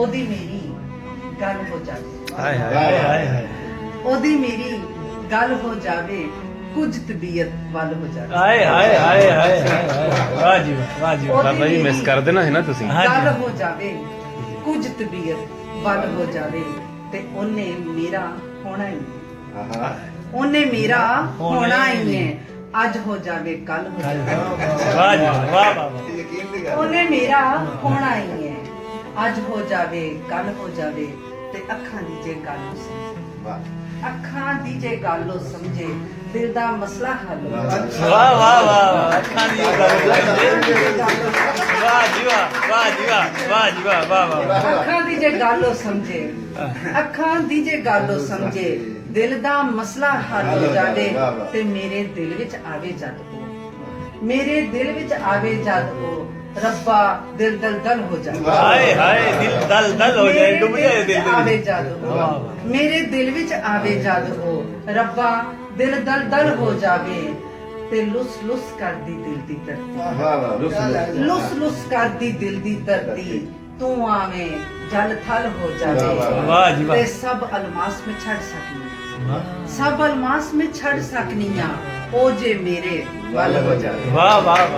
ओदी मेरी गल हो जावे हाय हाय हाय हाय ओदी मेरी गल हो जावे कुछ तबीयत वल हो जावे हाय हाय हाय हाय हाय वाह जी वाह जी वाह। ਬਾਬਾ ਜੀ ਮਿਸ ਕਰ ਦੇਣਾ ਹੈ ਨਾ ਤੁਸੀਂ हाँ गल जी। हो जावे कुछ तबीयत वल हो जावे ते ओने मेरा होना ही नहीं। ओने मेरा होना ही है अज हो जावे कल हो जावे वाह जी वाह वाह वाह। ओने मेरा होना ही है अज हो जावे कल हो जावे ते अखां दी जे गल हो समझे अखां दी जे गल हो समझे दिल दा मसला हल हो जावे। वाह वाह वाह अखां दी गल वाह जी वाह वाह जी वाह वाह जी वाह वाह वाह। अखां दी जे गल हो समझे अखां दी जे गल हो समझे दिल दा मसला हल हो जावे ते मेरे दिल विच आवे जद ओ मेरे दिल विच आवे जद ओ रब्बा दिल दल दल हो जावे हाय हाय दिल दल दल हो जाए डूब जाए दिल आवे दे जद वाह ओ वाह। मेरे दिल विच आवे जद ओ रब्बा दिल दल दल हो जावे ते लुस लुस करदी दिल दी धरती लुस लुस करदी दिल दी धरती तू आवे जल थल हो जावे वाह जी वाह। ते सब अलमास में छड़ सकनी वाह सब अलमास में छड़ सकनी ओ जे मेरे वल हो जावे वाह वाह।